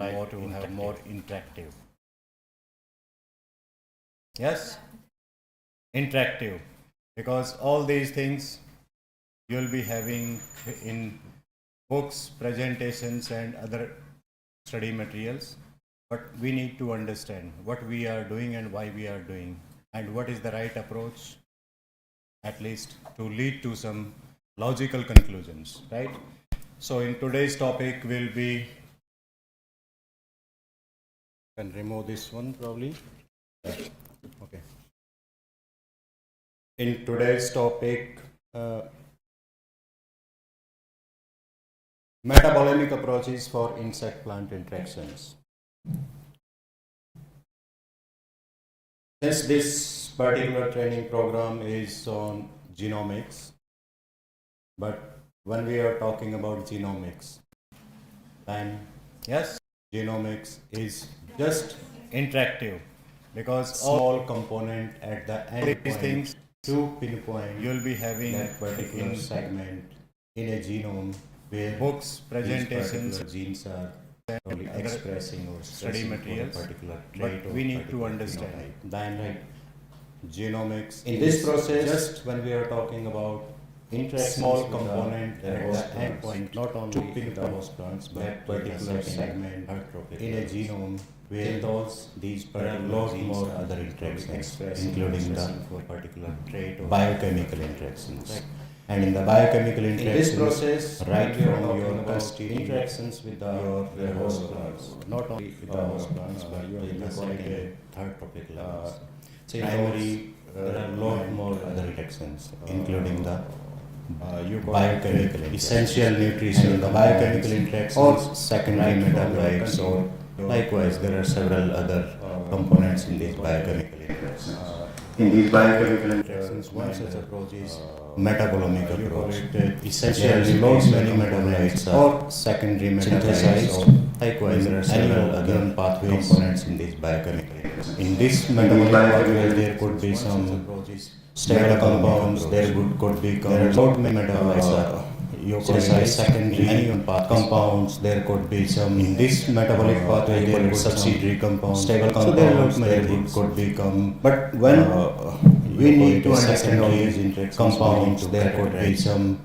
more to have more interactive. Yes, interactive, because all these things you'll be having in books, presentations, and other study materials. But we need to understand what we are doing and why we are doing, and what is the right approach, at least to lead to some logical conclusions, right? So in today's topic will be, can remove this one probably. Okay. In today's topic, metabolomic approaches for insect-plant interactions. Since this particular training program is on genomics, but when we are talking about genomics, then yes, genomics is just interactive, because all component at the end these things to pinpoint you'll be having that particular segment in a genome where books, presentations, genes are only expressing or study materials, particular trait, but we need to understand then genomics in this process. Just when we are talking about small component at the end point, not only in the host plants, but particular segment in a genome where these particular genes are other interactions, including the particular trait or biochemical interactions. And in the biochemical interactions, in this process, right from your constitutive interactions with your host plants, not only with the host plants, but in the second, third topic levels. Primary, there are a lot more other interactions, including the biochemical, essential nutrition in the biochemical interactions, or secondary metabolites, or likewise there are several other components in these biochemical interactions. In these biochemical interactions, one such approach is metabolomic approach. Essentially, many metabolites are secondary metabolites. Likewise, there are several other pathways components in these biochemical interactions. In this metabolic pathway, there could be some stable compounds. There could be metabolites. You could say secondary compounds. There could be some in this metabolic pathway. There could subsidiary compounds, stable compounds. So there are many things could become. But when we need to understand all these compounds, there could be some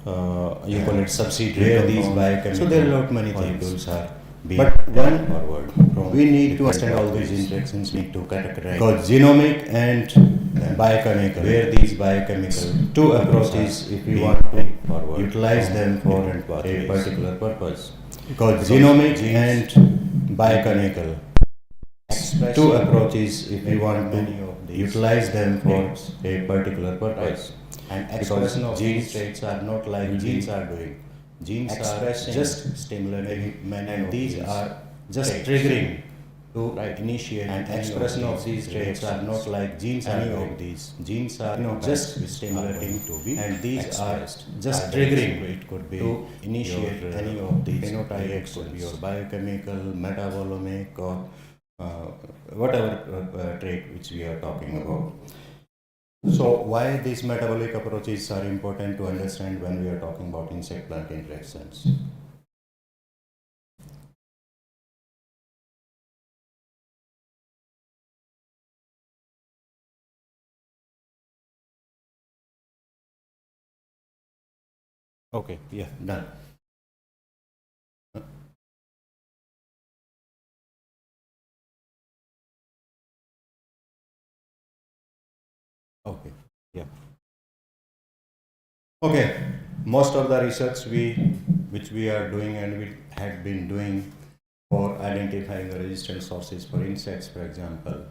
you call it subsidiary these biochemical. So there are many things are. But when forward, we need to understand all these interactions. Need to categorize because genomic and biochemical, where these biochemical two approaches, if we want to utilize them for a particular purpose, because genomic and biochemical two approaches, if we want to utilize them for a particular purpose, and expression of these traits are not like genes are doing. Genes are just stimulating, and these are just triggering to initiate, and expression of these traits are not like genes are doing. These genes are just stimulating to be, and these are just triggering. It could be to initiate any of these phenotypes, could be your biochemical, metabolomic, or whatever trait which we are talking about. So why these metabolic approaches are important to understand when we are talking about insect-plant interactions? Okay, yeah, done. Okay, yeah. Okay, most of the research which we are doing and we had been doing for identifying the resistant sources for insects, for example,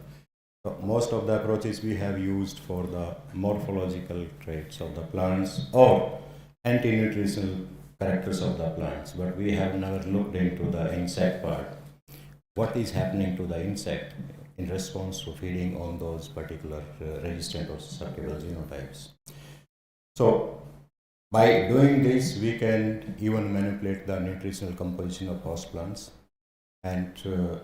so most of the approaches we have used for the morphological traits of the plants or anti-nutritional characters of the plants, but we have never looked into the insect part. What is happening to the insect in response to feeding on those particular resistant or susceptible genotypes? So by doing this, we can even manipulate the nutritional composition of host plants, and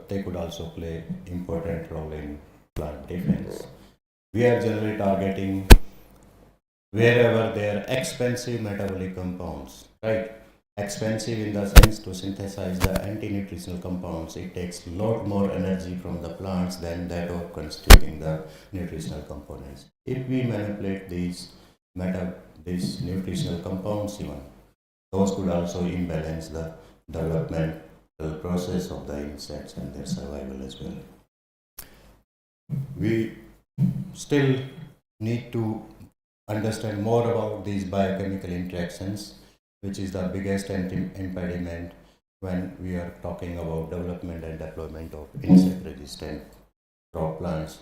they could also play important role in plant defense. We are generally targeting wherever there are expensive metabolic compounds, right? expensive in the sense to synthesize the anti-nutritional compounds. It takes a lot more energy from the plants than that of constituting the nutritional components. If we manipulate these nutritional compounds even, those could also imbalance the developmental process of the insects and their survival as well. We still need to understand more about these biochemical interactions, which is the biggest impediment when we are talking about development and deployment of insect resistant crop plants.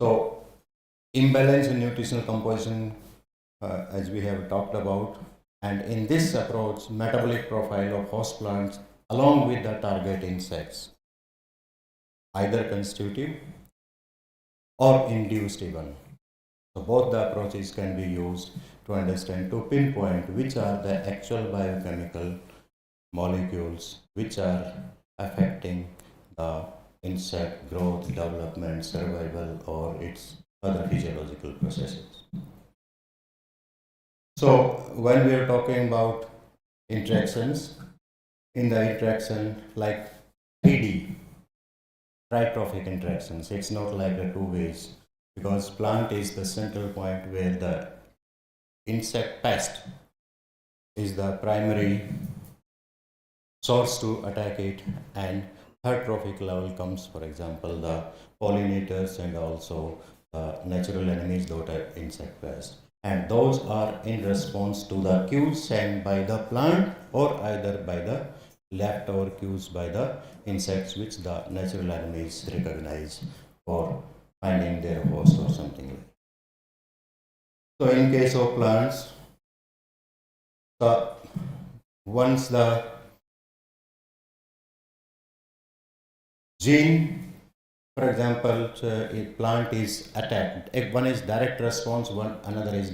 So, imbalance in nutritional composition, as we have talked about, and in this approach, metabolic profile of host plants along with the target insects, either constitutive or induced even. So both the approaches can be used to understand, to pinpoint which are the actual biochemical molecules which are affecting the insect growth, development, survival, or its other physiological processes. So when we are talking about interactions, in the interaction like 3D, tritrophic interactions, it's not like the two ways, because plant is the central point where the insect pest is the primary source to attack it, and third trophic level comes, for example, the pollinators and also the natural enemies that are insect pests, and those are in response to the cues sent by the plant or either by the leftover cues by the insects which the natural enemies recognize for finding their host or something like that. So in case of plants, once the gene, for example, a plant is attacked, if one is direct response, another is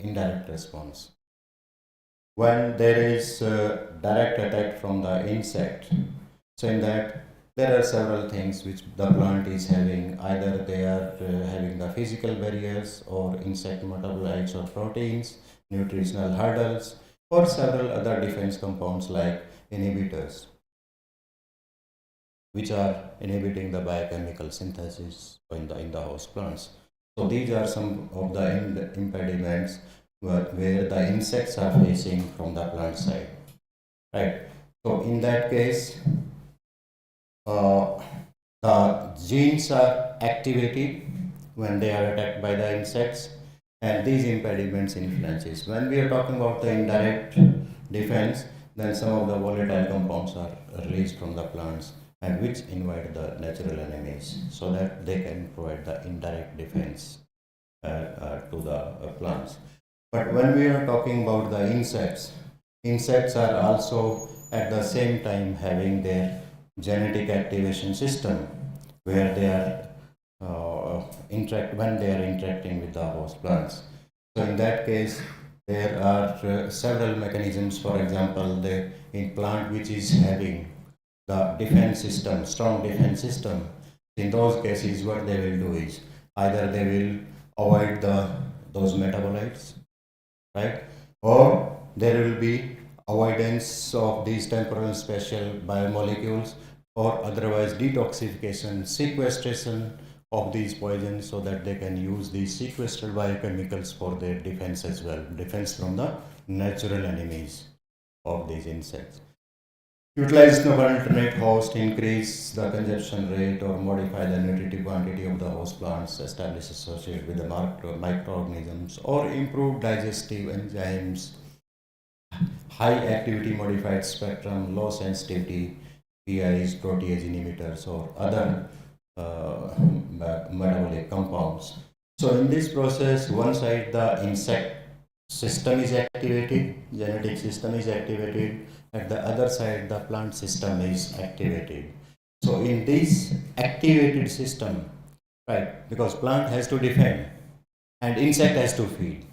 indirect response. When there is direct attack from the insect, so in that there are several things which the plant is having. Either they are having the physical barriers or insect metabolites or proteins, nutritional hurdles, or several other defense compounds like inhibitors, which are inhibiting the biochemical synthesis in the host plants. So these are some of the impediments where the insects are facing from the plant side, right? So in that case, the genes are activated when they are attacked by the insects, and these impediments influences. When we are talking about the indirect defense, then some of the volatile compounds are released from the plants and which invite the natural enemies so that they can provide the indirect defense to the plants. But when we are talking about the insects, insects are also at the same time having their genetic activation system where they are when they are interacting with the host plants. So in that case, there are several mechanisms. For example, in plant which is having the defense system, strong defense system, in those cases what they will do is either they will avoid those metabolites, right, or there will be avoidance of these temporal and spatial biomolecules, or otherwise detoxification, sequestration of these poisons so that they can use these sequestered biochemicals for their defense as well, defense from the natural enemies of these insects. Utilization of an alternate host, increase the consumption rate or modify the nutritive quantity of the host plants established associated with the microorganisms, or improve digestive enzymes, high activity modified spectrum, low sensitivity PIs, protease inhibitors, or other metabolic compounds. So in this process, one side the insect system is activated, genetic system is activated, at the other side the plant system is activated. So in this activated system, right, because plant has to defend and insect has to feed.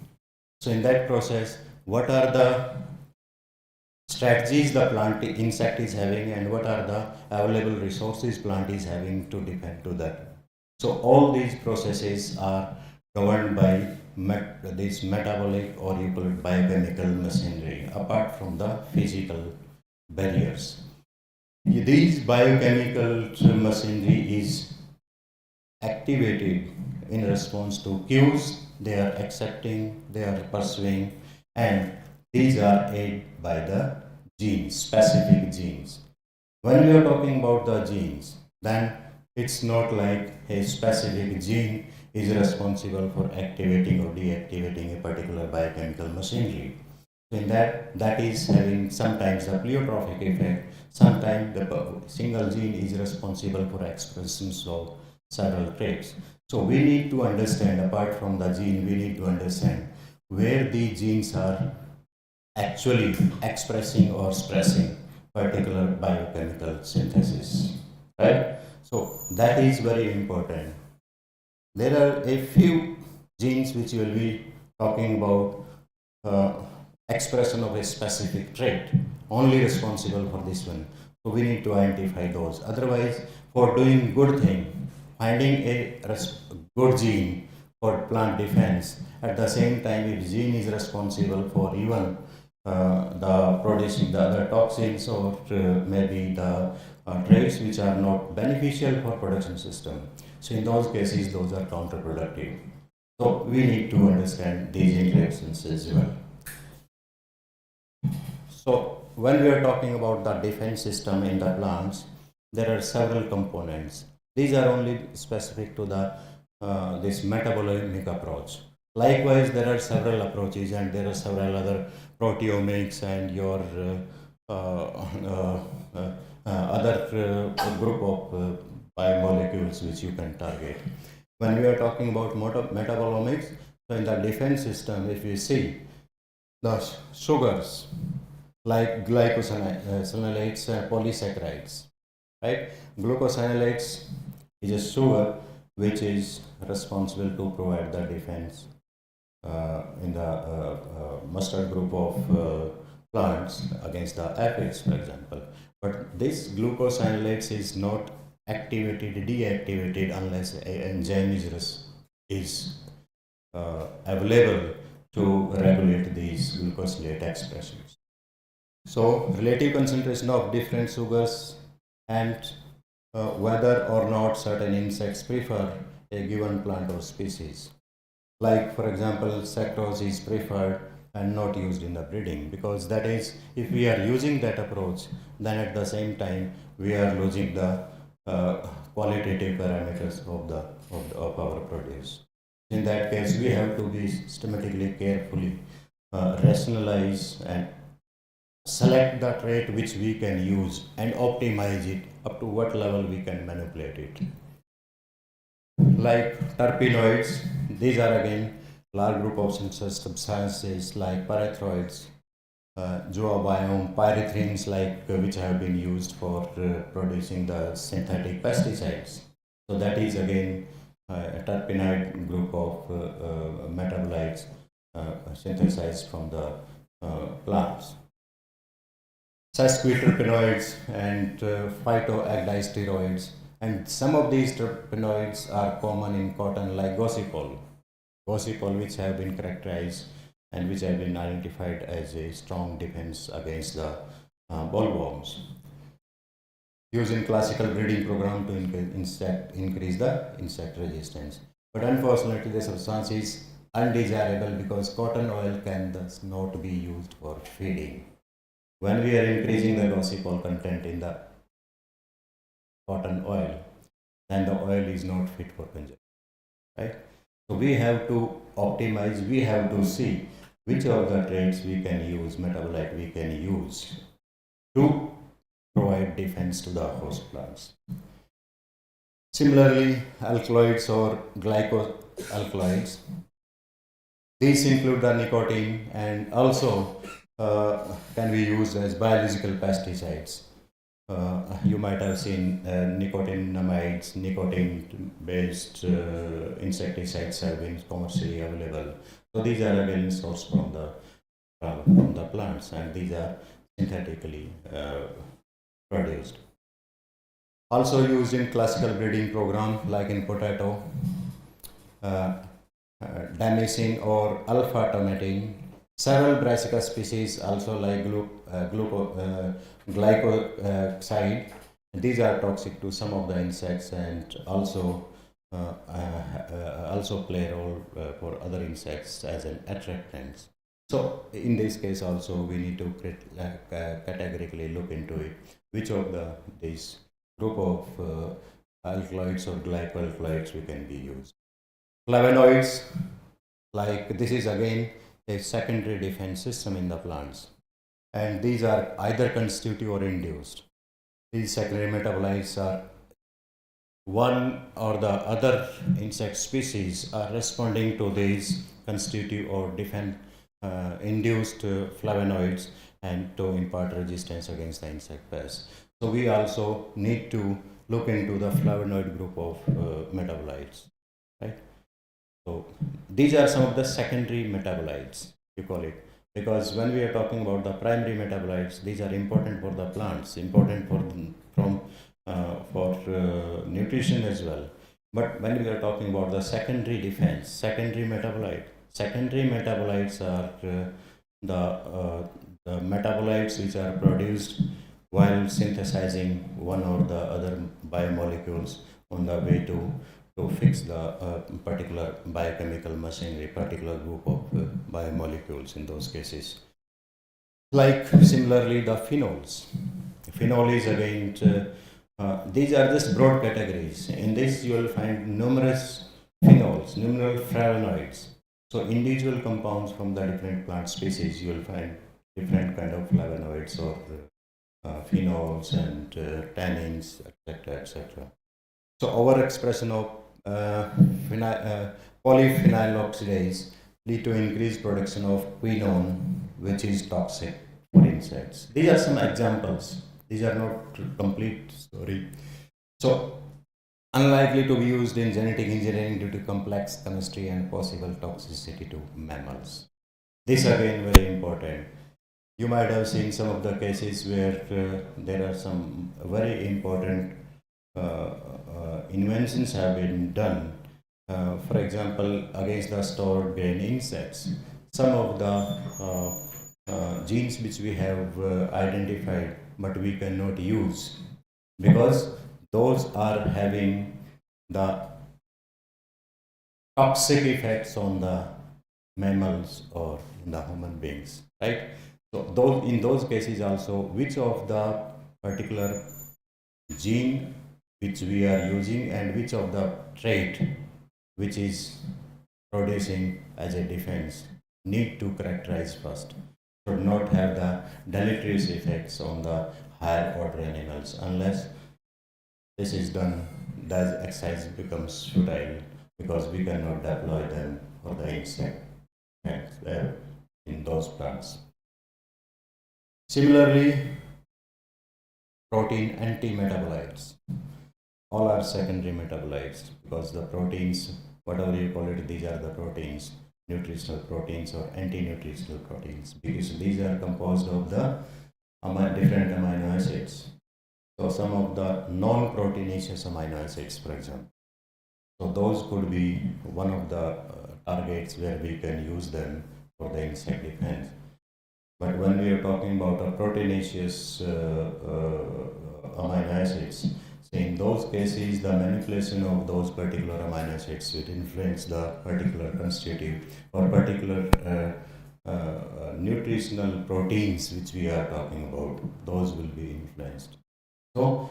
So in that process, what are the strategies the plant insect is having and what are the available resources plant is having to defend to that? So all these processes are governed by this metabolic or you call it biochemical machinery apart from the physical barriers. These biochemical machinery is activated in response to cues they are accepting, they are pursuing, and these are aided by the genes, specific genes. When we are talking about the genes, then it's not like a specific gene is responsible for activating or deactivating a particular biochemical machinery. So in that is having sometimes a pleiotropic effect, sometimes the single gene is responsible for expressions of several traits. So we need to understand, apart from the gene, we need to understand where the genes are actually expressing or stressing particular biochemical synthesis, right? So that is very important. There are a few genes which will be talking about expression of a specific trait, only responsible for this one. So we need to identify those. Otherwise, for doing good thing, finding a good gene for plant defense, at the same time, if gene is responsible for even the producing the other toxins or maybe the traits which are not beneficial for production system. So in those cases, those are counterproductive. So we need to understand these interactions as well. So when we are talking about the defense system in the plants, there are several components. These are only specific to the this metabolomic approach. Likewise, there are several approaches and there are several other proteomics and your other group of biomolecules which you can target. When we are talking about metabolomics, so in the defense system, if you see the sugars like glycosinolates and polysaccharides, right? Glucosinolates is a sugar which is responsible to provide the defense in the mustard group of plants against the aphids, for example. But this glucosinolates is not activated, deactivated unless an enzyme is available to regulate these glucosinolate expressions. So relative concentration of different sugars and whether or not certain insects prefer a given plant or species. Like for example, saccharose is preferred and not used in the breeding, because that is, if we are using that approach, then at the same time we are losing the qualitative parameters of our produce. In that case, we have to be systematically, carefully rationalize and select the trait which we can use and optimize it up to what level we can manipulate it. Like terpenoids, these are again large group of substances like pyrethroids, zoobiome, pyrethrins like which have been used for producing the synthetic pesticides. So that is again a terpenoid group of metabolites synthesized from the plants. Sesquiterpenoids and phytoagdisteroids, and some of these terpenoids are common in cotton like gossypol, which have been characterized and which have been identified as a strong defense against the bollworms. Used in classical breeding program to increase the insect resistance. But unfortunately, the substance is undesirable because cotton oil can thus not be used for feeding. When we are increasing the gossypol content in the cotton oil, then the oil is not fit for consumption, right? So we have to optimize, we have to see which of the traits we can use, metabolite we can use to provide defense to the host plants. Similarly, alkaloids or glycoalkaloids, these include the nicotine and also can be used as biological pesticides. You might have seen nicotinamides, nicotine-based insecticides have been commercially available. So these are again sourced from the plants, and these are synthetically produced. Also used in classical breeding program like in potato. damascene or alpha-tomatin. Several brassica species also like glycoside. These are toxic to some of the insects and also play a role for other insects as an attractant. So in this case also we need to categorically look into it. Which of these group of alkaloids or glycoalkaloids we can be used. Flavonoids, like this is again a secondary defense system in the plants, and these are either constitutive or induced. These secondary metabolites are one or the other insect species are responding to these constitutive or defense induced flavonoids and to impart resistance against the insect pests. So we also need to look into the flavonoid group of metabolites, right? So these are some of the secondary metabolites, you call it, because when we are talking about the primary metabolites, these are important for the plants, important for nutrition as well. But when we are talking about the secondary defense, secondary metabolites are the metabolites which are produced while synthesizing one or the other biomolecules on the way to fix the particular biochemical machinery, particular group of biomolecules in those cases. Like similarly, the phenols. Phenol is again, these are just broad categories. In this, you will find numerous phenols, numerous flavonoids. So, individual compounds from the different plant species, you will find different kind of flavonoids or phenols and tannins, etc., etc. So, overexpression of polyphenol oxidase lead to increased production of quinone, which is toxic for insects. These are some examples. These are not complete story. So, unlikely to be used in genetic engineering due to complex chemistry and possible toxicity to mammals. This again very important. You might have seen some of the cases where there are some very important inventions have been done. For example, against the stored grain insects, some of the genes which we have identified but we cannot use because those are having the toxic effects on the mammals or the human beings, right? So those in those cases also, which of the particular gene which we are using and which of the trait which is producing as a defense need to characterize first. Should not have the deleterious effects on the higher order animals. Unless this is done, the exercise becomes futile because we cannot deploy them for the insect in those plants. Similarly, protein anti-metabolites. All are secondary metabolites because the proteins, whatever you call it, these are the proteins, nutritional proteins or anti-nutritional proteins, because these are composed of the different amino acids. So some of the non-proteinaceous amino acids, for example. So those could be one of the targets where we can use them for the insect defense. But when we are talking about a proteinaceous amino acids, so in those cases, the manipulation of those particular amino acids will influence the particular constitutive or particular nutritional proteins which we are talking about. Those will be influenced. So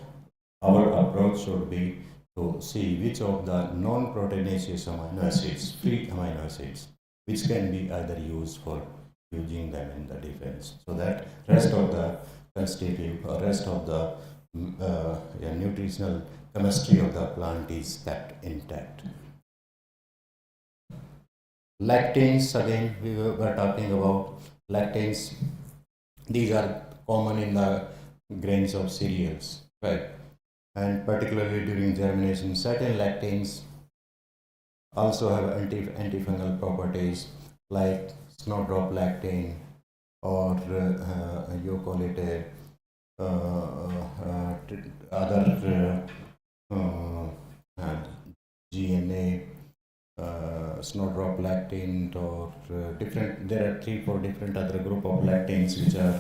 our approach should be to see which of the non-proteinaceous amino acids, free amino acids, which can be either used for using them in the defense, so that rest of the constitutive or rest of the nutritional chemistry of the plant is kept intact. Lactins, again we were talking about lactins. These are common in the grains of cereals, right? And particularly during germination, certain lactins also have antifungal properties like snowdrop lactane or you call it a other GNA snowdrop lactin or different. There are 3-4 different other group of lactins which are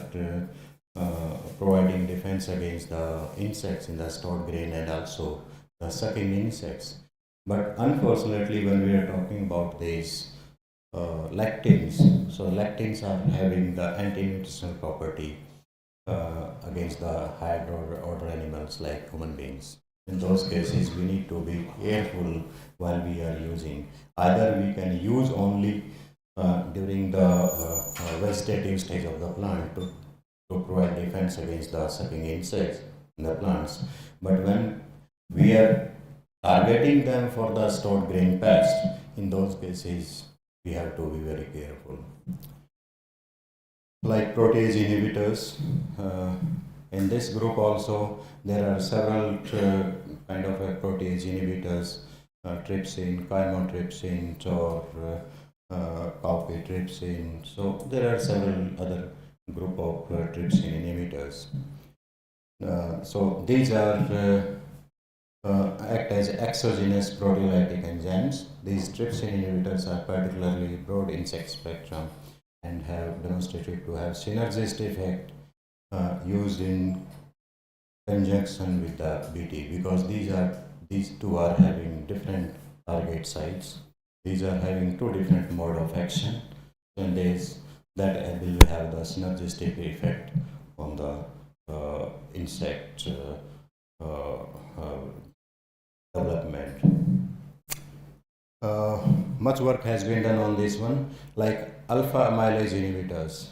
providing defense against the insects in the stored grain and also the sucking insects. But unfortunately, when we are talking about these lactins, so lactins are having the anti-nutritional property against the higher order animals like human beings. In those cases, we need to be careful while we are using. Either we can use only during the vegetative stage of the plant to provide defense against the sucking insects in the plants. But when we are targeting them for the stored grain pest, in those cases, we have to be very careful. Like protease inhibitors, in this group also there are several kind of protease inhibitors, trypsin, chymotrypsin, or cowpea-trypsin. So there are several other group of trypsin inhibitors. So these are act as exogenous proteolytic enzymes. These trypsin inhibitors are particularly broad insect spectrum and have demonstrated to have synergistic effect used in conjunction with the BT, because these two are having different target sites. These are having two different mode of action, and that will have the synergistic effect on the insect development. Much work has been done on this one, like alpha amylase inhibitors.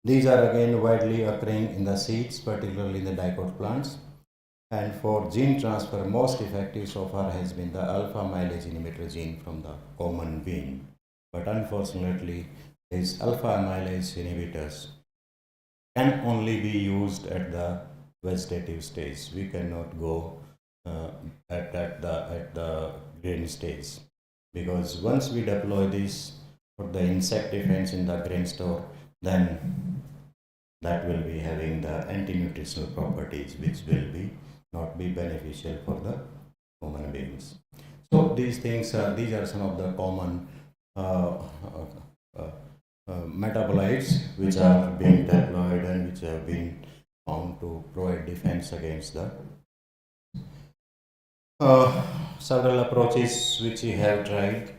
These are again widely occurring in the seeds, particularly in the dicot plants. And for gene transfer, most effective so far has been the alpha amylase inhibitor gene from the common bean. But unfortunately, these alpha amylase inhibitors can only be used at the vegetative stage. We cannot go at the grain stage, because once we deploy this for the insect defense in the grain store, then that will be having the anti-nutritional properties which will not be beneficial for the human beings. So these are some of the common metabolites which are being deployed and which have been found to provide defense against the several approaches which we have tried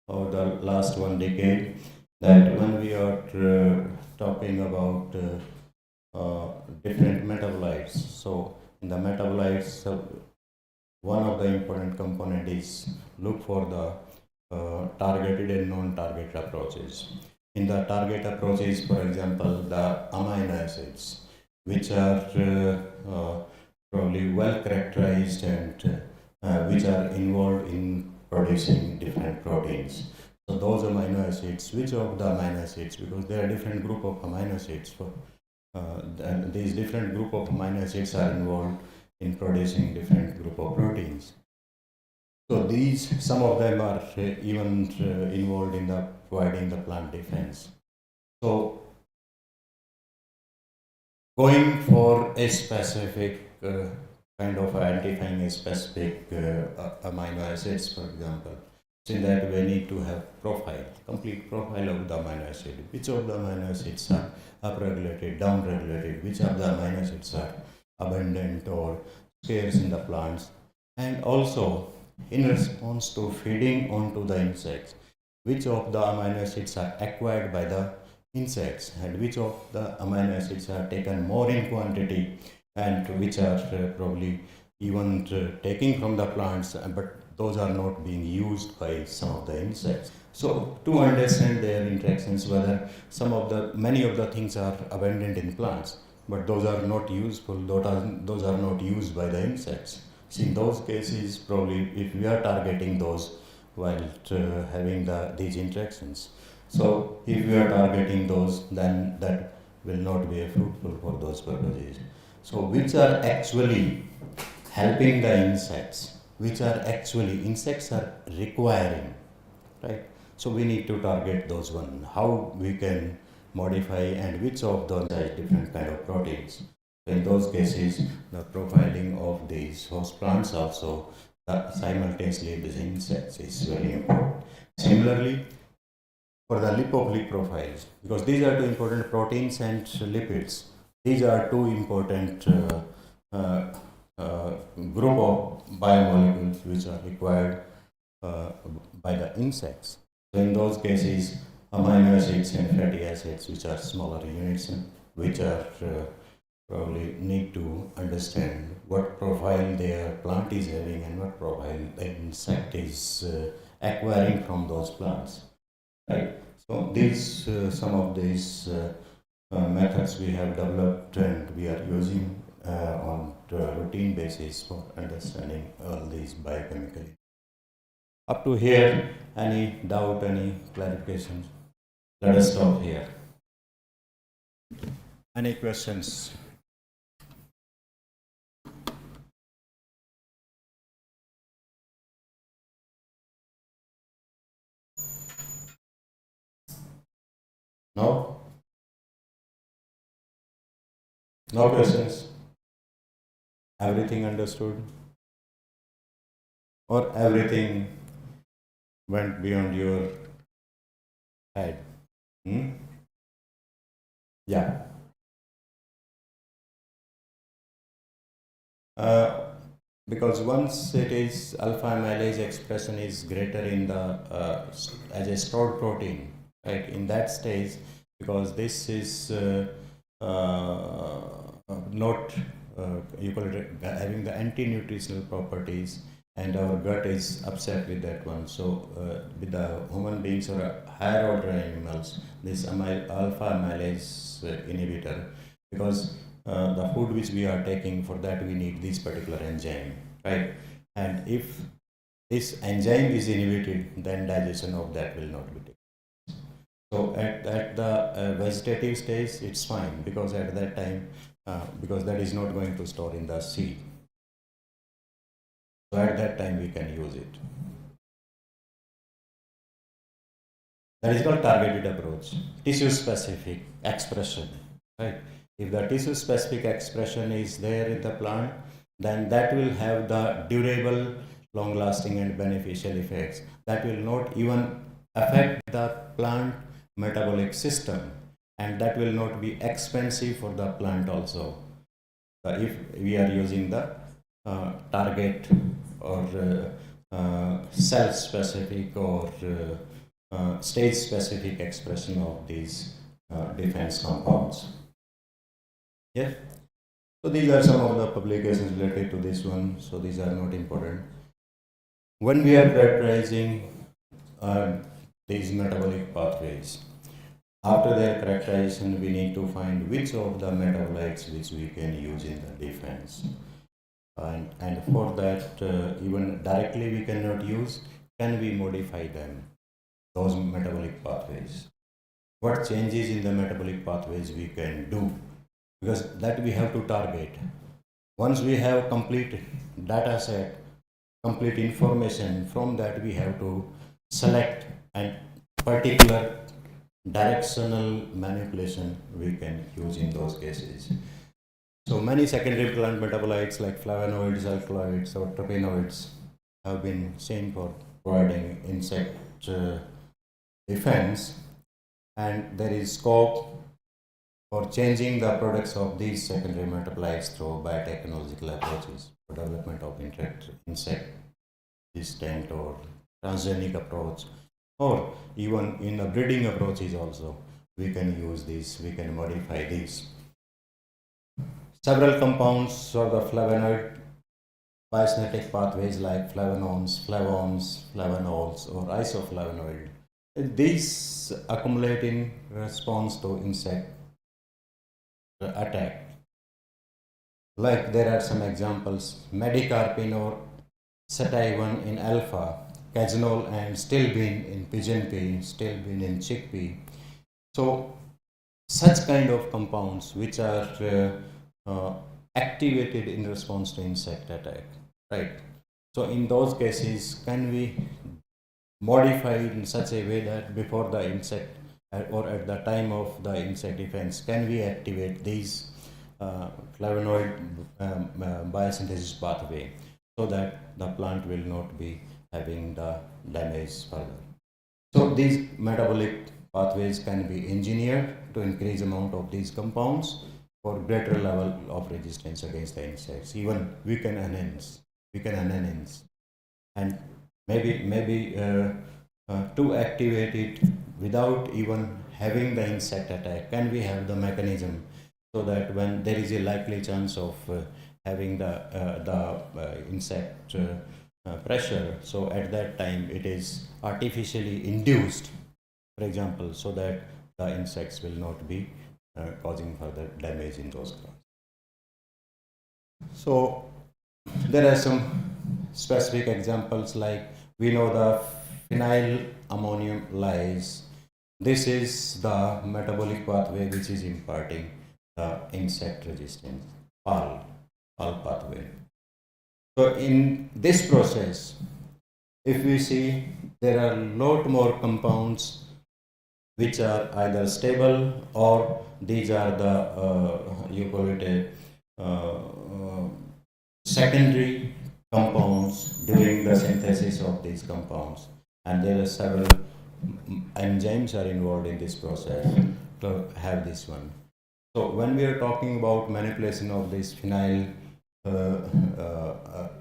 over the last 1 decade. That when we are talking about different metabolites, so in the metabolites, one of the important component is look for the targeted and non-targeted approaches. In the target approaches, for example, the amino acids, which are probably well characterized and which are involved in producing different proteins. So those amino acids, which of the amino acids, because there are different group of amino acids, and these different group of amino acids are involved in producing different group of proteins. So some of them are even involved in the providing the plant defense. So going for a specific kind of identifying a specific amino acids, for example, in that we need to have complete profile of the amino acid. Which of the amino acids are upregulated, downregulated, which of the amino acids are abundant or scarce in the plants, and also in response to feeding onto the insects, which of the amino acids are acquired by the insects and which of the amino acids are taken more in quantity and which are probably even taking from the plants, but those are not being used by some of the insects. So to understand their interactions, whether many of the things are abundant in plants, but those are not useful, those are not used by the insects. So in those cases, probably if we are targeting those while having these interactions, so if we are targeting those, then that will not be fruitful for those purposes. So which are actually helping the insects, which are actually insects are requiring, right? So we need to target those one. How we can modify and which of those are different kind of proteins. In those cases, the profiling of these host plants also, simultaneously these insects is very important. Similarly, for the lipophilic profiles, because these are two important proteins and lipids. These are two important uh, group of biomolecules which are required uh, by the insects. So in those cases, amino acids and fatty acids, which are smaller units, which are probably need to understand what profile their plant is having and what profile the insect is acquiring from those plants. Right. So these some of these methods we have developed and we are using on routine basis for understanding all these biochemical. Up to here, any doubt, any clarification? Let us stop here. Any questions? No? No questions? Everything understood? Or everything went beyond your head? Hmm? Yeah. Because once it is alpha amylase expression is greater in the as a stored protein, right? In that stage, because this is not you call it having the anti-nutritional properties, and our gut is upset with that one. So with the human beings or higher order animals, this alpha amylase inhibitor, because the food which we are taking, for that we need this particular enzyme, right? And if this enzyme is inhibited, then digestion of that will not be taken. So at the vegetative stage, it's fine, because at that time, because that is not going to store in the seed. So at that time we can use it. That is called targeted approach, tissue specific expression, right? If the tissue specific expression is there in the plant, then that will have the durable, long lasting and beneficial effects. That will not even affect the plant metabolic system, and that will not be expensive for the plant also. If we are using the target or cell specific or stage specific expression of these defense compounds. Yeah. So these are some of the publications related to this one. So these are not important. When we are characterizing these metabolic pathways, after their characterization, we need to find which of the metabolites which we can use in the defense. And for that, even directly we cannot use, can we modify them, those metabolic pathways? What changes in the metabolic pathways we can do? Because that we have to target. Once we have complete data set, complete information, from that we have to select and particular directional manipulation we can use in those cases. So many secondary plant metabolites like flavonoids, alkaloids or terpenoids have been seen for providing insect defense, and there is scope for changing the products of these secondary metabolites through biotechnological approaches for development of insect resistant or transgenic approach, or even in a breeding approaches also we can use this, we can modify these. Several compounds or the flavonoid biosynthetic pathways like flavonones, flavones, flavonols or isoflavonoid, these accumulate in response to insect attack. Like there are some examples: medicarpine or sativa in alpha, cagenol and stilbene in pigeon pea, stilbene in chickpea. So such kind of compounds which are activated in response to insect attack, right? So in those cases, can we modify it in such a way that before the insect or at the time of the insect defense, can we activate these flavonoid biosynthesis pathway? so that the plant will not be having the damage further. So these metabolic pathways can be engineered to increase amount of these compounds for greater level of resistance against the insects. Even we can enhance, and maybe to activate it without even having the insect attack. Can we have the mechanism so that when there is a likely chance of having the insect pressure, so at that time it is artificially induced, for example, so that the insects will not be causing further damage in those plants. So there are some specific examples, like we know the phenylammonium lyase. This is the metabolic pathway which is imparting the insect resistance, PAL pathway. So in this process, if we see, there are a lot more compounds which are either stable, or these are the you call it a secondary compounds during the synthesis of these compounds, and there are several enzymes are involved in this process to have this one. So when we are talking about manipulation of this phenyl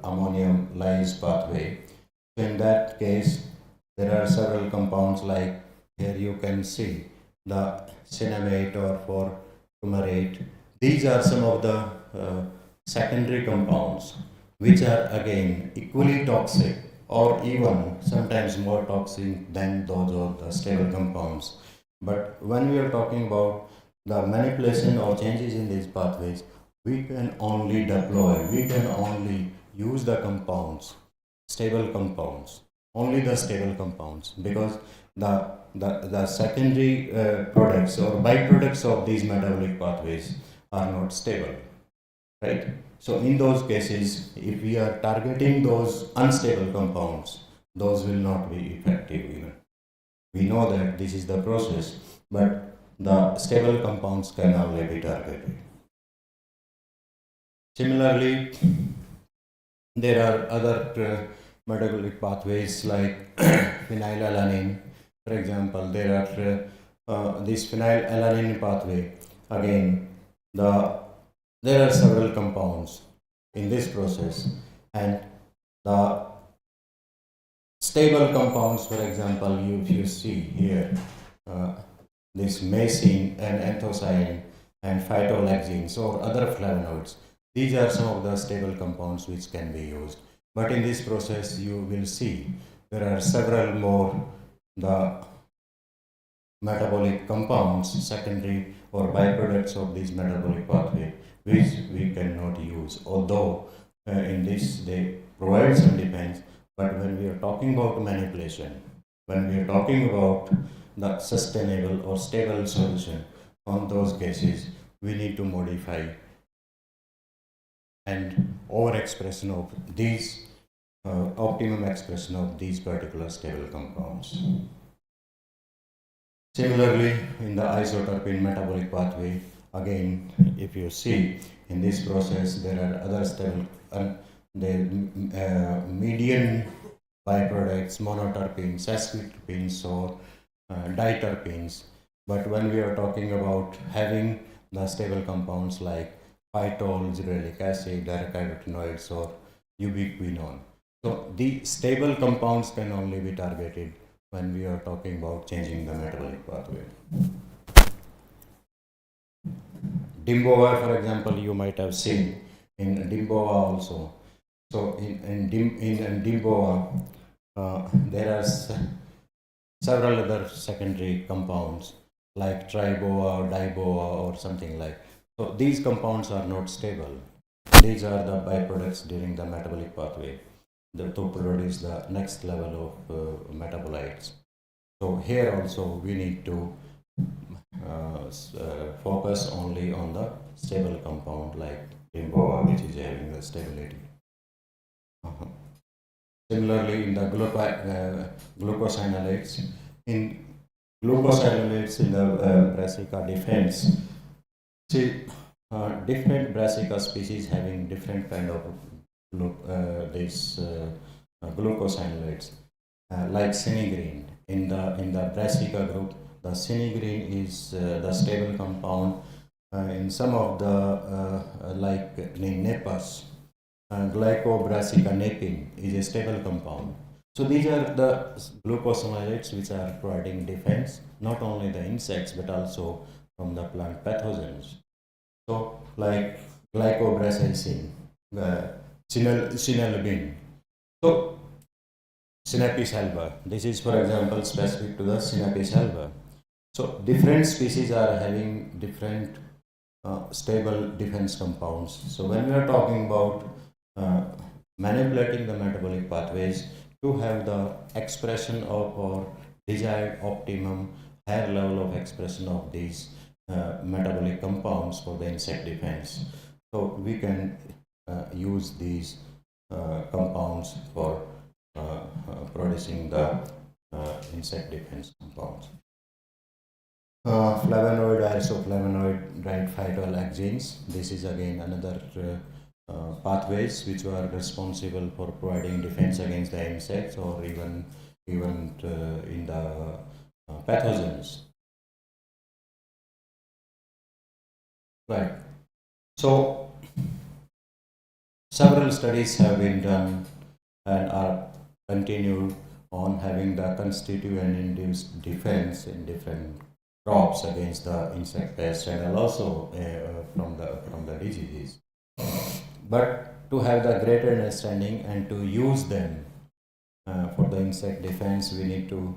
ammonium lyase pathway, so in that case there are several compounds, like here you can see the cinnamate or fumarate. These are some of the secondary compounds which are again equally toxic, or even sometimes more toxic than those of the stable compounds. But when we are talking about the manipulation or changes in these pathways, we can only use the compounds, stable compounds, only the stable compounds, because the secondary products or byproducts of these metabolic pathways are not stable, right? So in those cases, if we are targeting those unstable compounds, those will not be effective even. We know that this is the process, but the stable compounds can only be targeted. Similarly, there are other metabolic pathways like phenylalanine. For example, there are this phenylalanine pathway. Again, there are several compounds in this process, and the stable compounds, for example, if you see here, this macin and anthocyanin and phytolexins or other flavonoids, these are some of the stable compounds which can be used. But in this process, you will see there are several more the metabolic compounds, secondary or byproducts of these metabolic pathway, which we cannot use. Although in this they provide some defense, but when we are talking about manipulation, when we are talking about the sustainable or stable solution on those cases, we need to modify and overexpression of these optimum expression of these particular stable compounds. Similarly, in the isoterpene metabolic pathway, again, if you see in this process, there are other stable median byproducts, monoterpenes, sesquiterpenes, or diterpenes. But when we are talking about having the stable compounds like phytol, gibberellic acid, diracarbotenoids, or ubiquinone, so the stable compounds can only be targeted when we are talking about changing the metabolic pathway. Dimbova, for example, you might have seen in Dimbova also. So in Dimbova, there are several other secondary compounds like triboa or diboa or something like. So these compounds are not stable. These are the byproducts during the metabolic pathway to produce the next level of metabolites. So here also we need to focus only on the stable compound like Dimboa, which is having the stability. Similarly, in the glucosinolates, in the Brassica defense, see different Brassica species having different kind of glucosinolates, like cinegreen. In the brassica group, the cinegreen is the stable compound. In some of the like NEPAs, glycobrassicanapine is a stable compound. So these are the glucosinolates which are providing defense not only the insects but also from the plant pathogens. So like glycobrasicin, cinelbin. So Sinapis alba. This is, for example, specific to the Sinapis alba. So different species are having different stable defense compounds. So when we are talking about uh, manipulating the metabolic pathways to have the expression of or desired optimum higher level of expression of these metabolic compounds for the insect defense. So we can use these compounds for producing the insect defense compounds. Flavonoid, isoflavonoid, dried phytoalexins. This is again another pathways which are responsible for providing defense against the insects or even in the pathogens. Right. So several studies have been done and are continued on having the constituent induced defense in different crops against the insect pests and also from the diseases. But to have the greater understanding and to use them for the insect defense, we need to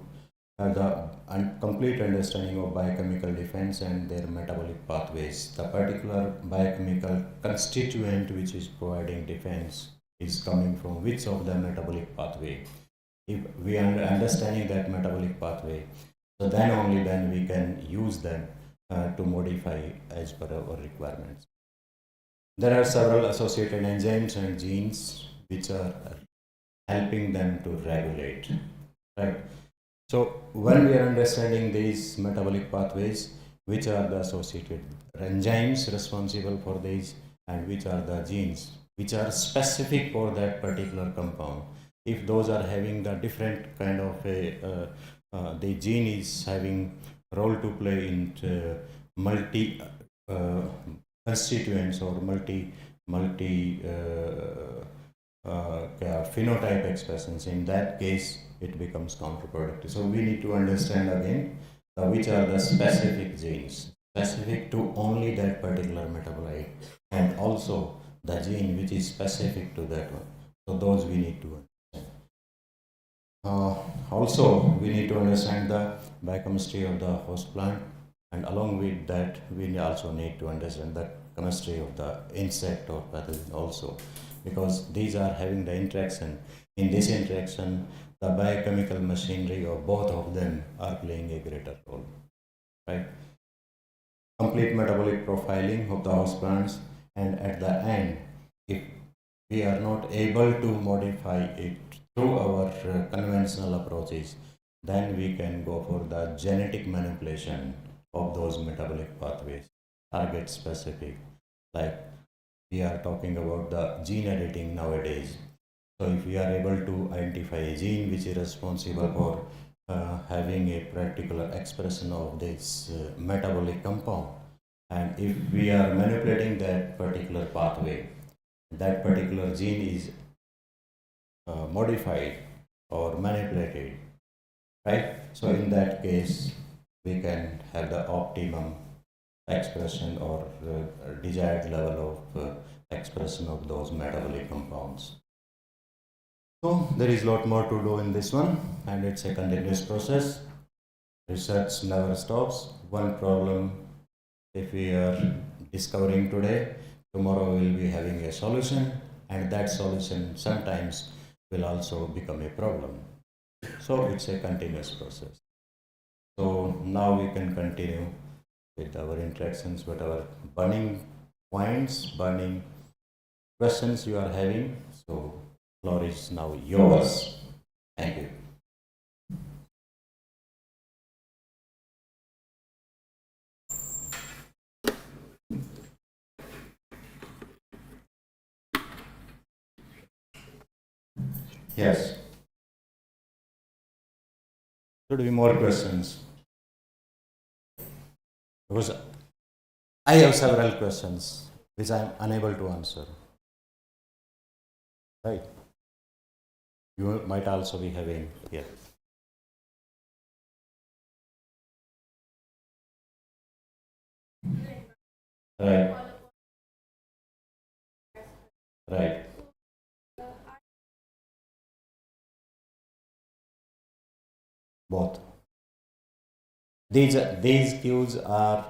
have the complete understanding of biochemical defense and their metabolic pathways. The particular biochemical constituent which is providing defense is coming from which of the metabolic pathway. If we are understanding that metabolic pathway, so then we can use them to modify as per our requirements. There are several associated enzymes and genes which are helping them to regulate, right? So when we are understanding these metabolic pathways, which are the associated enzymes responsible for these and which are the genes which are specific for that particular compound. If those are having the different kind of the gene is having role to play in multi uh, constituents or multi phenotype expressions. In that case, it becomes counterproductive. So we need to understand again which are the specific genes specific to only that particular metabolite, and also the gene which is specific to that one. So those we need to understand. Also, we need to understand the biochemistry of the host plant, and along with that, we also need to understand the chemistry of the insect or pathogen also, because these are having the interaction. In this interaction, the biochemical machinery of both of them are playing a greater role, right? Complete metabolic profiling of the host plants, and at the end, if we are not able to modify it through our conventional approaches, then we can go for the genetic manipulation of those metabolic pathways, target specific. Like we are talking about the gene editing nowadays. So if we are able to identify a gene which is responsible for having a particular expression of this metabolic compound, and if we are manipulating that particular pathway, that particular gene is modified or manipulated, right? So in that case, we can have the optimum expression or desired level of expression of those metabolic compounds. So there is a lot more to do in this one, and it's a continuous process. Research never stops. One problem, if we are discovering today, tomorrow we'll be having a solution, and that solution sometimes will also become a problem. So it's a continuous process. So now we can continue with our interactions, with our burning points, burning questions you are having. So floor is now yours. Thank you. Yes. Should be more questions because I have several questions which I am unable to answer. Right? You might also be having here. Right. Right. Both. These cues are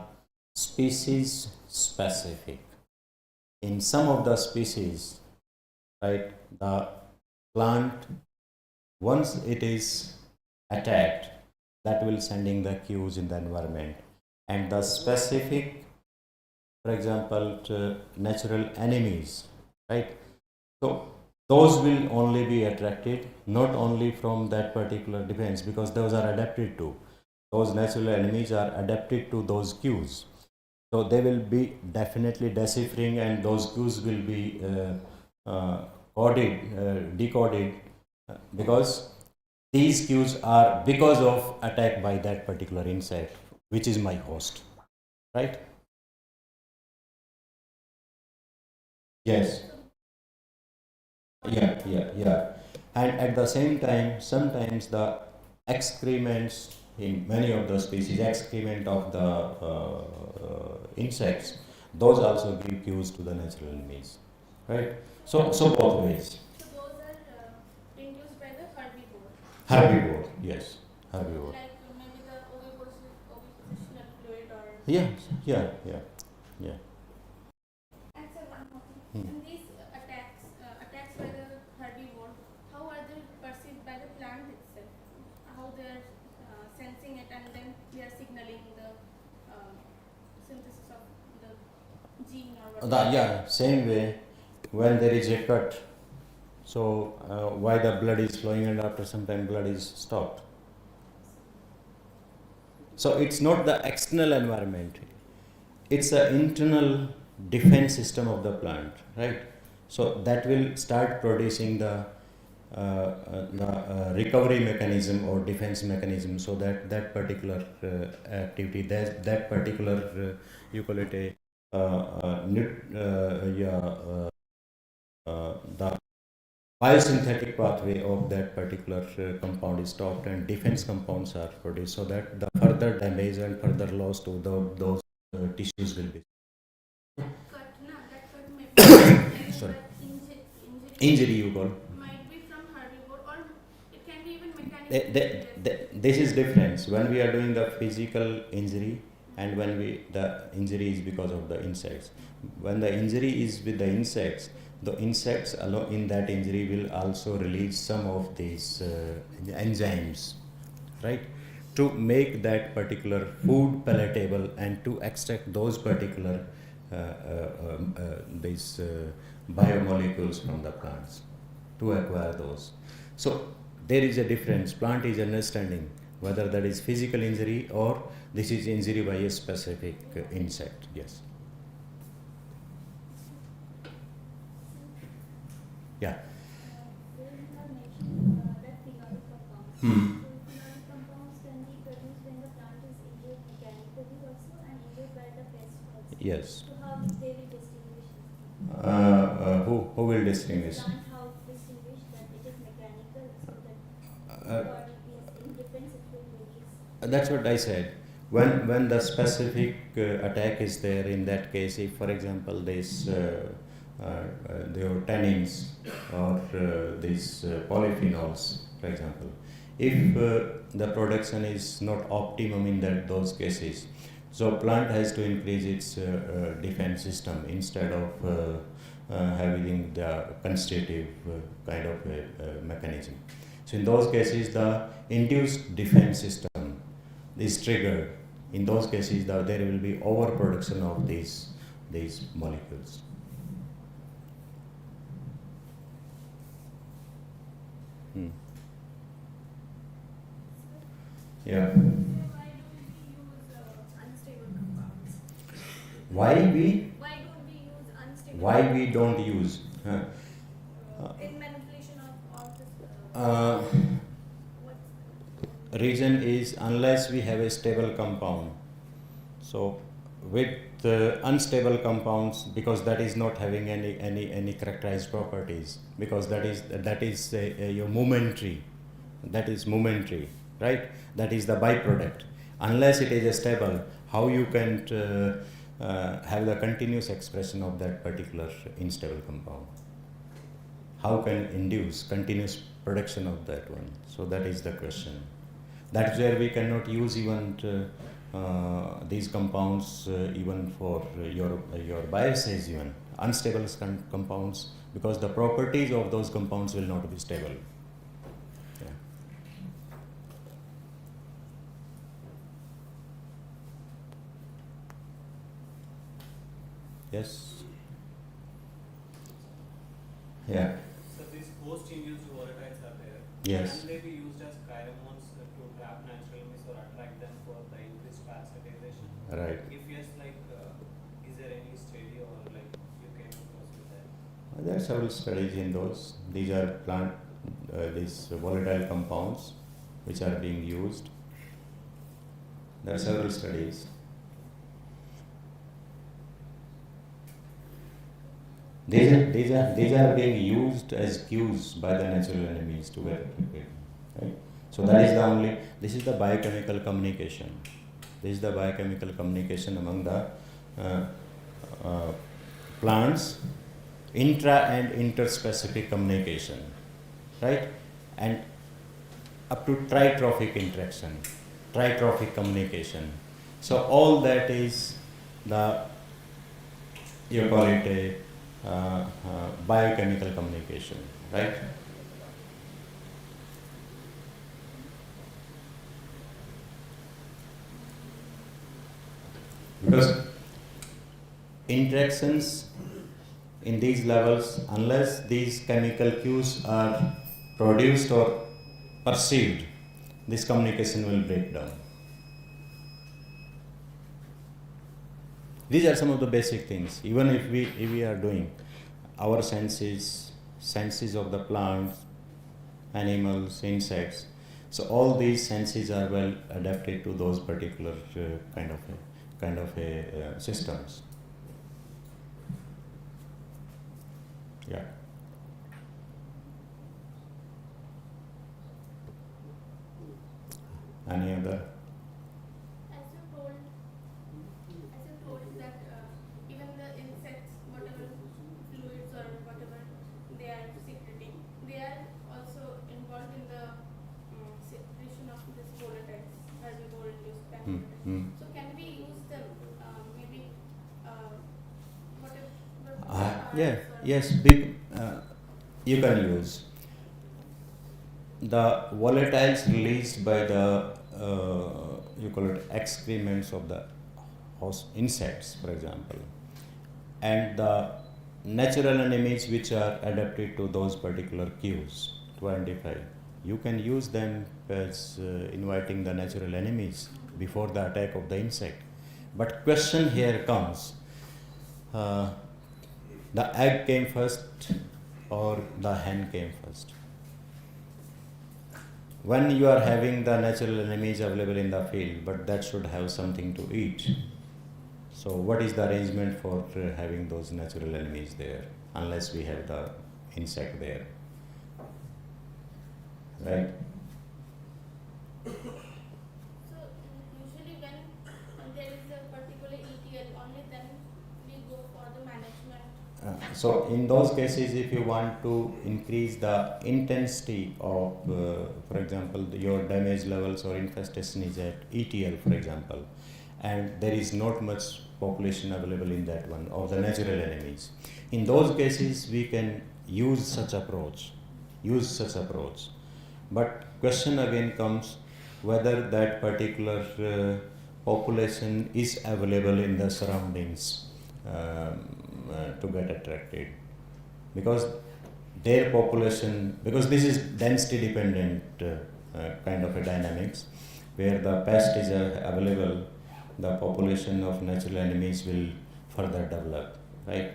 species specific. In some of the species, right, the plant, once it is attacked, that will sending the cues in the environment. And the specific, for example, to natural enemies, right? So those will only be attracted not only from that particular defense because those are adapted to. Those natural enemies are adapted to those cues. So they will be definitely deciphering and those cues will be decoded because these cues are because of attack by that particular insect, which is my host, right? Yes. Yeah. And at the same time, sometimes the excrements in many of the species, excrement of the insects, those also give cues to the natural enemies, right? So both ways. So those are induced by the herbivore. Herbivore, yes, herbivore. Like maybe the ovipositional fluid or. Yeah. And so one more thing. In these attacks by the herbivore, how are they perceived by the plant itself? How they are sensing it and then they are signaling the synthesis of the gene or whatever? Yeah, same way when there is a cut. So why the blood is flowing and after some time blood is stopped. So it's not the external environment. It's the internal defense system of the plant, right? So that will start producing the recovery mechanism or defense mechanism, so that particular activity, that particular you call it a the biosynthetic pathway of that particular compound is stopped and defense compounds are produced, so that the further damage and further loss to those tissues will be. Sorry. Injury you call. Might be from herbivore or it can be even mechanical. This is difference when we are doing the physical injury and when the injury is because of the insects. When the injury is with the insects alone in that injury will also release some of these enzymes, right, to make that particular food palatable and to extract those particular these biomolecules from the plants to acquire those. So there is a difference. Plant is understanding whether that is physical injury or this is injury by a specific insect. Yes. Yeah. Hmm. Yes. Who will distinguish? That's what I said. When the specific attack is there, in that case, if for example this there are tannins or these polyphenols, for example, if the production is not optimum in those cases, so plant has to increase its defense system instead of having the constitutive kind of mechanism. So in those cases, the induced defense system is triggered. In those cases, there will be overproduction of these molecules. Yeah. Why don't we use unstable? Why we don't use? In manipulation of all this Uh, reason is unless we have a stable compound. So with unstable compounds, because that is not having any characterized properties, because that is your momentary, right? That is the byproduct. Unless it is a stable, how you can have the continuous expression of that particular unstable compound? How can induce continuous production of that one? So that is the question. That's where we cannot use even these compounds even for your biases, even unstable compounds, because the properties of those compounds will not be stable. Yeah. Yes. Yeah. So these host-induced volatiles are there. Yes. Can they be used as pheromones to trap natural enemies or attract them for the increased parasitization? Right. If yes, is there any study or you came across with that? There are several studies in those. These are these volatile compounds which are being used. There are several studies. These are being used as cues by the natural enemies to get affected. Right? So that is the only. This is the biochemical communication. This is the biochemical communication among the plants, intra and interspecific communication, right? And up to tritrophic interaction, tritrophic communication. So all that is the, you call it a biochemical communication, right? Because interactions in these levels, unless these chemical cues are produced or perceived, this communication will break down. These are some of the basic things. Even if we are doing our senses of the plants, animals, insects, so all these senses are well adapted to those particular kind of systems. Yeah. Any other? As you told that even the insects, whatever fluids or whatever they are secreting, they are also involved in the secretion of this volatiles, as you told you Mm-hmm. So can we use them maybe whatever? Yes, you can use the volatiles released by the you call it excrements of the host insects, for example, and the natural enemies which are adapted to those particular cues to identify. You can use them as inviting the natural enemies before the attack of the insect. But question here comes: the egg came first or the hen came first? When you are having the natural enemies available in the field, but that should have something to eat. So what is the arrangement for having those natural enemies there, unless we have the insect there, right? So usually when there is a particular ETL, only then we go for the management. So in those cases, if you want to increase the intensity of, for example, your damage levels or infestation is at ETL, for example, and there is not much population available in that one of the natural enemies. In those cases, we can use such approach. But question again comes whether that particular population is available in the surroundings to get attracted, because their population, because this is density dependent kind of a dynamics, where the pest is available, the population of natural enemies will further develop, right?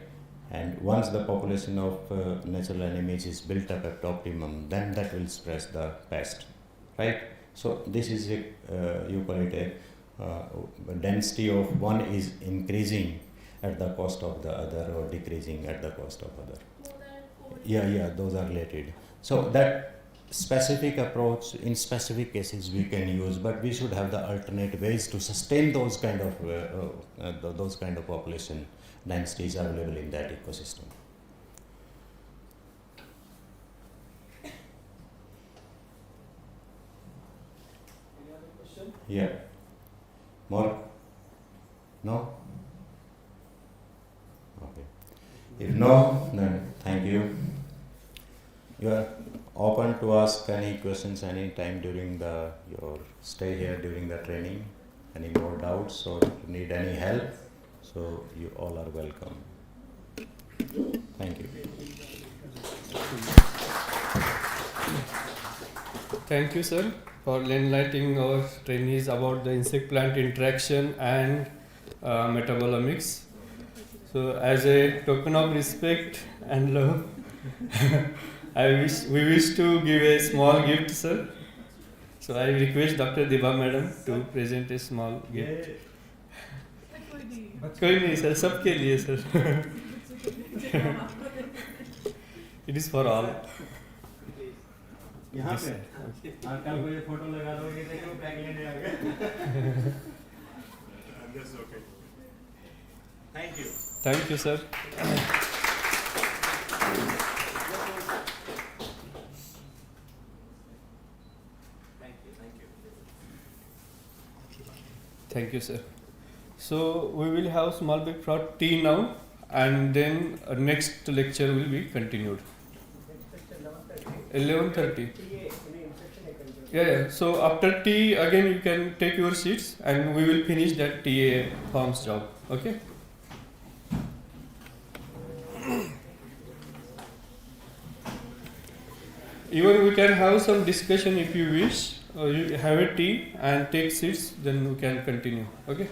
And once the population of natural enemies is built up at optimum, then that will suppress the pest, right? So this is a, you call it a density of one is increasing at the cost of the other or decreasing at the cost of other. Yeah, those are related. So that specific approach in specific cases we can use, but we should have the alternate ways to sustain those kind of population densities available in that ecosystem. Any other question? Yeah. More? No? Okay. If no, then thank you. You are open to ask any questions any time during your stay here during the training. Any more doubts or need any help? So you all are welcome. Thank you. Thank you, sir, for enlightening our trainees about the insect-plant interaction and metabolomics. So, as a token of respect and love, we wish to give a small gift, sir. So, I request Dr. Diba madam to present a small gift. कोई नहीं sir, सबके लिए sir. It is for all. यहाँ पे uncle को ये photo लगा दोगे देखो बैग लेने आ गए. That's okay. Thank you. Thank you, sir. Thank you, sir. So we will have small break for tea now, and then next lecture will be continued. 11:30. Yeah. So after tea, again you can take your seats, and we will finish that TA forms job. Okay. Even we can have some discussion if you wish. You have a tea and take seats, then we can continue. Okay.